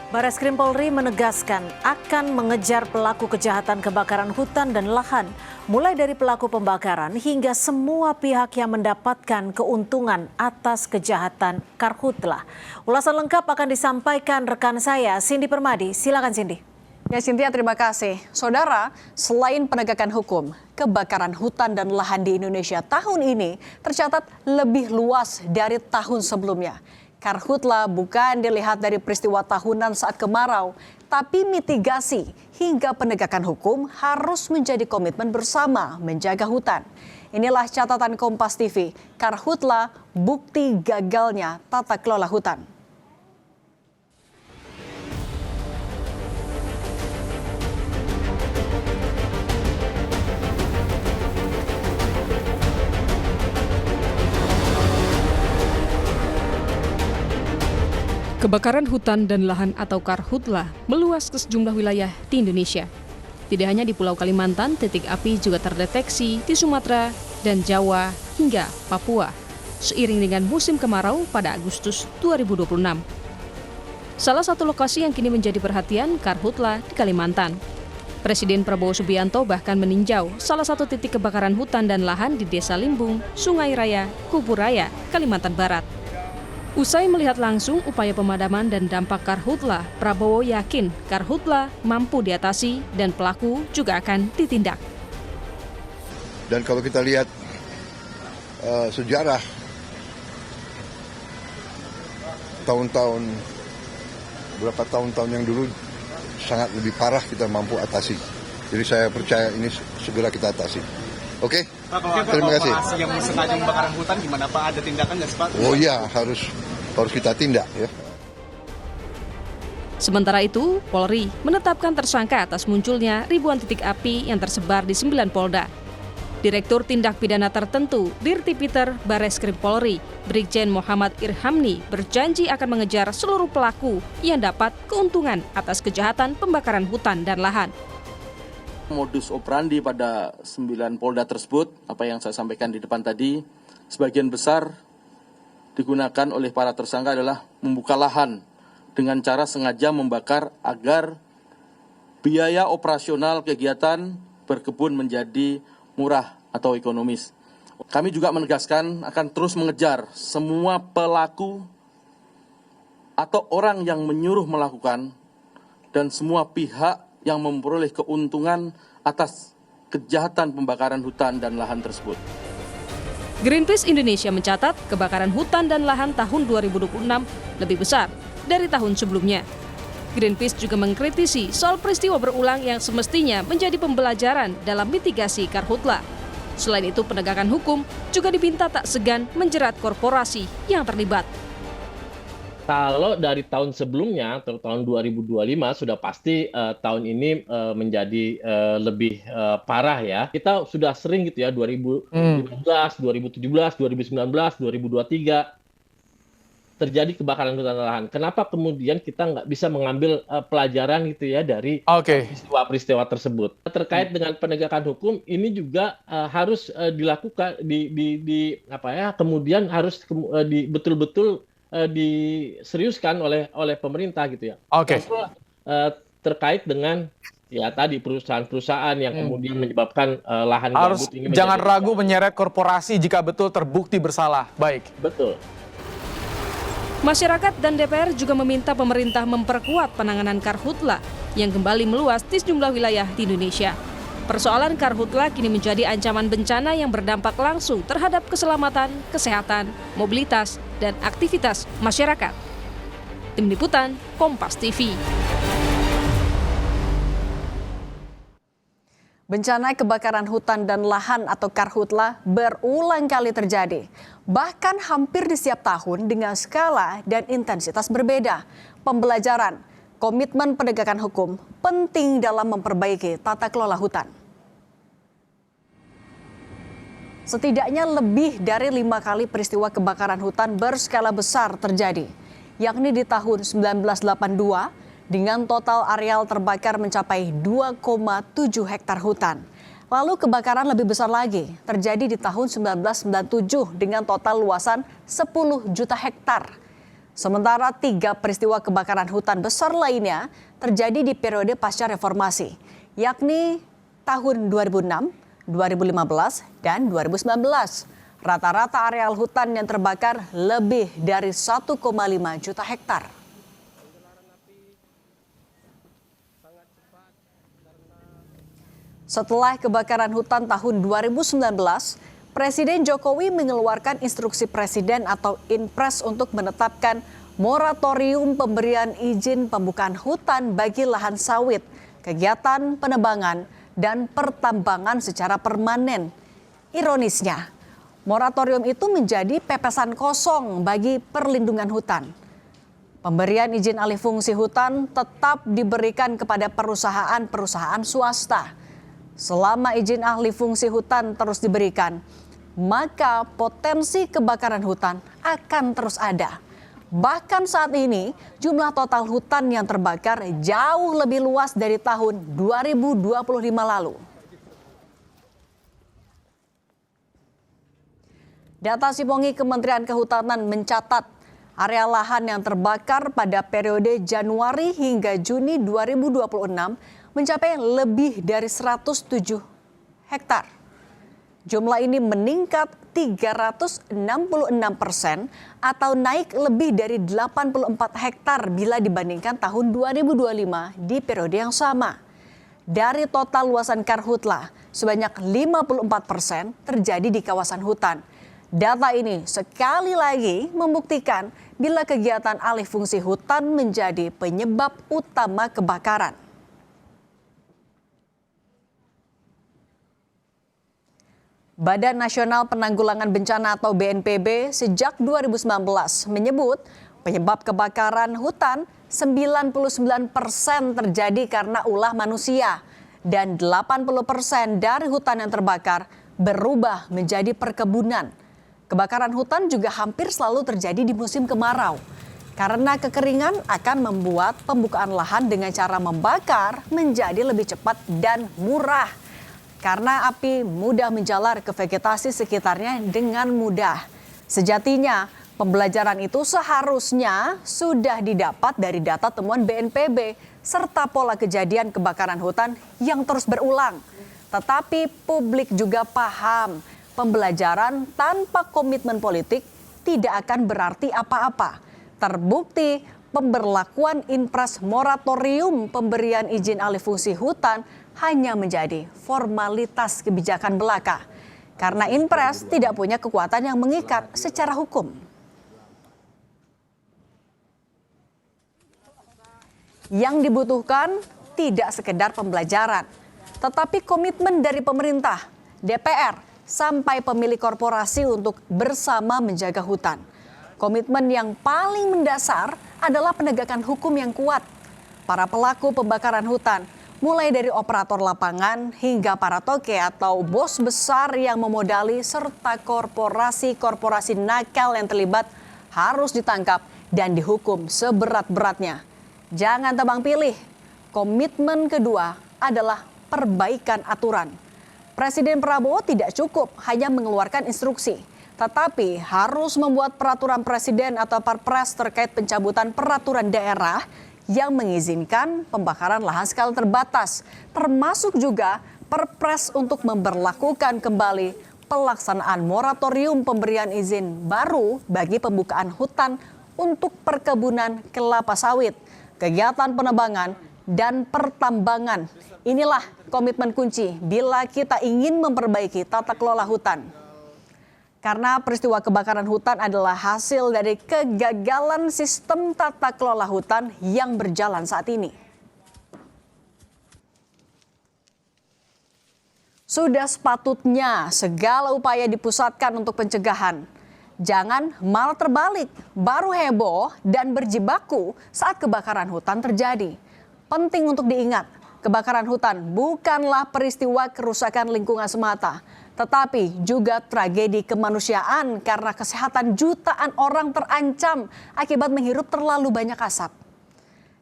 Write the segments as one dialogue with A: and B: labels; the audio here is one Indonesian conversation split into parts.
A: Bareskrim Polri menegaskan akan mengejar pelaku kejahatan kebakaran hutan dan lahan, mulai dari pelaku pembakaran hingga semua pihak yang mendapatkan keuntungan atas kejahatan karhutlah. Ulasan lengkap akan disampaikan rekan saya, Cindy Permadi. Silakan Cindy.
B: Ya Cynthia, terima kasih. Saudara, selain penegakan hukum, kebakaran hutan dan lahan di Indonesia tahun ini tercatat lebih luas dari tahun sebelumnya. Karhutlah bukan dilihat dari peristiwa tahunan saat kemarau, tapi mitigasi hingga penegakan hukum harus menjadi komitmen bersama menjaga hutan. Inilah catatan Kompas TV, Karhutlah bukti gagalnya tata kelola hutan.
C: Kebakaran hutan dan lahan atau karhutlah meluas ke sejumlah wilayah di Indonesia. Tidak hanya di Pulau Kalimantan, titik api juga terdeteksi di Sumatera dan Jawa hingga Papua, seiring dengan musim kemarau pada Agustus 2026. Salah satu lokasi yang kini menjadi perhatian karhutlah di Kalimantan. Presiden Prabowo Subianto bahkan meninjau salah satu titik kebakaran hutan dan lahan di Desa Limbung, Sungai Raya, Kubu Raya, Kalimantan Barat. Usai melihat langsung upaya pemadaman dan dampak karhutlah, Prabowo yakin karhutlah mampu diatasi dan pelaku juga akan ditindak.
D: Dan kalau kita lihat sejarah beberapa tahun-tahun yang dulu sangat lebih parah kita mampu atasi. Jadi saya percaya ini segera kita atasi. Oke? Terima kasih.
E: Yang sengaja membakaran hutan gimana Pak? Ada tindakan nggak Pak?
D: Oh iya, harus kita tindak ya.
C: Sementara itu, Polri menetapkan tersangka atas munculnya ribuan titik api yang tersebar di 9 Polda. Direktur Tindak Pidana Tertentu, Dirtipiter Bareskrim Polri, Brigjen Muhammad Irhamni berjanji akan mengejar seluruh pelaku yang dapat keuntungan atas kejahatan pembakaran hutan dan lahan.
F: Modus operandi pada 9 Polda tersebut, apa yang saya sampaikan di depan tadi, sebagian besar digunakan oleh para tersangka adalah membuka lahan dengan cara sengaja membakar agar biaya operasional kegiatan berkebun menjadi murah atau ekonomis. Kami juga menegaskan akan terus mengejar semua pelaku atau orang yang menyuruh melakukan dan semua pihak yang memperoleh keuntungan atas kejahatan pembakaran hutan dan lahan tersebut.
C: Greenpeace Indonesia mencatat kebakaran hutan dan lahan tahun 2026 lebih besar dari tahun sebelumnya. Greenpeace juga mengkritisi soal peristiwa berulang yang semestinya menjadi pembelajaran dalam mitigasi karhutlah. Selain itu, penegakan hukum juga diminta tak segan menjerat korporasi yang terlibat.
G: Kalau dari tahun sebelumnya, tahun 2025 sudah pasti tahun ini menjadi lebih parah ya. Kita sudah sering gitu ya, 2015, 2017, 2019, 2023 terjadi kebakaran hutan dan lahan. Kenapa kemudian kita nggak bisa mengambil pelajaran gitu ya dari peristiwa-peristiwa tersebut? Terkait dengan penegakan hukum ini juga harus dilakukan kemudian harus betul-betul diseriuskan oleh pemerintah gitu ya. Terkait dengan ya tadi perusahaan-perusahaan yang kemudian menyebabkan lahan gambut ini
H: jangan ragu menyeret korporasi jika betul terbukti bersalah. Baik.
G: Betul.
C: Masyarakat dan DPR juga meminta pemerintah memperkuat penanganan karhutlah yang kembali meluas di sejumlah wilayah di Indonesia. Persoalan karhutlah kini menjadi ancaman bencana yang berdampak langsung terhadap keselamatan, kesehatan, mobilitas, dan aktivitas masyarakat. Tim Liputan, Kompas TV.
B: Bencana kebakaran hutan dan lahan atau karhutlah berulang kali terjadi. Bahkan hampir di setiap tahun dengan skala dan intensitas berbeda. Pembelajaran, komitmen penegakan hukum penting dalam memperbaiki tata kelola hutan. Setidaknya lebih dari 5 kali peristiwa kebakaran hutan berskala besar terjadi, yakni di tahun 1982 dengan total areal terbakar mencapai 2,7 hektar hutan. Lalu kebakaran lebih besar lagi terjadi di tahun 1997 dengan total luasan 10 juta hektar. Sementara 3 peristiwa kebakaran hutan besar lainnya terjadi di periode pasca reformasi, yakni tahun 2006, 2015, dan 2019. Rata-rata areal hutan yang terbakar lebih dari 1,5 juta hektar. Setelah kebakaran hutan tahun 2019, Presiden Jokowi mengeluarkan instruksi Presiden atau Inpres untuk menetapkan moratorium pemberian izin pembukaan hutan bagi lahan sawit, kegiatan penebangan, dan pertambangan secara permanen. Ironisnya, moratorium itu menjadi pepesan kosong bagi perlindungan hutan. Pemberian izin alih fungsi hutan tetap diberikan kepada perusahaan-perusahaan swasta. Selama izin alih fungsi hutan terus diberikan, maka potensi kebakaran hutan akan terus ada. Bahkan saat ini, jumlah total hutan yang terbakar jauh lebih luas dari tahun 2025 lalu. Data Sipongi Kementerian Kehutanan mencatat area lahan yang terbakar pada periode Januari hingga Juni 2026 mencapai lebih dari 107 hektar. Jumlah ini meningkat 366% atau naik lebih dari 84 hektar bila dibandingkan tahun 2025 di periode yang sama. Dari total luasan karhutla, sebanyak 54% terjadi di kawasan hutan. Data ini sekali lagi membuktikan bila kegiatan alih fungsi hutan menjadi penyebab utama kebakaran. Badan Nasional Penanggulangan Bencana atau BNPB sejak 2019 menyebut penyebab kebakaran hutan 99% terjadi karena ulah manusia dan 80% dari hutan yang terbakar berubah menjadi perkebunan. Kebakaran hutan juga hampir selalu terjadi di musim kemarau karena kekeringan akan membuat pembukaan lahan dengan cara membakar menjadi lebih cepat dan murah. Karena api mudah menjalar ke vegetasi sekitarnya dengan mudah. Sejatinya, pembelajaran itu seharusnya sudah didapat dari data temuan BNPB serta pola kejadian kebakaran hutan yang terus berulang. Tetapi publik juga paham, pembelajaran tanpa komitmen politik tidak akan berarti apa-apa. Terbukti pemberlakuan Inpres moratorium pemberian izin alih fungsi hutan hanya menjadi formalitas kebijakan belaka karena Inpres tidak punya kekuatan yang mengikat secara hukum. Yang dibutuhkan tidak sekedar pembelajaran, tetapi komitmen dari pemerintah, DPR, sampai pemilik korporasi untuk bersama menjaga hutan. Komitmen yang paling mendasar adalah penegakan hukum yang kuat. Para pelaku pembakaran hutan, mulai dari operator lapangan hingga para toke atau bos besar yang memodali serta korporasi-korporasi nakal yang terlibat harus ditangkap dan dihukum seberat-beratnya. Jangan tebang pilih. Komitmen kedua adalah perbaikan aturan. Presiden Prabowo tidak cukup hanya mengeluarkan instruksi, tetapi harus membuat peraturan presiden atau Perpres terkait pencabutan peraturan daerah yang mengizinkan pembakaran lahan skala terbatas, termasuk juga Perpres untuk memberlakukan kembali pelaksanaan moratorium pemberian izin baru bagi pembukaan hutan untuk perkebunan kelapa sawit, kegiatan penebangan, dan pertambangan. Inilah komitmen kunci bila kita ingin memperbaiki tata kelola hutan. Karena peristiwa kebakaran hutan adalah hasil dari kegagalan sistem tata kelola hutan yang berjalan saat ini. Sudah sepatutnya segala upaya dipusatkan untuk pencegahan. Jangan malah terbalik, baru heboh dan berjibaku saat kebakaran hutan terjadi. Penting untuk diingat, kebakaran hutan bukanlah peristiwa kerusakan lingkungan semata, tetapi juga tragedi kemanusiaan karena kesehatan jutaan orang terancam akibat menghirup terlalu banyak asap.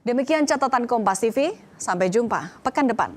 B: Demikian catatan Kompas TV, sampai jumpa pekan depan.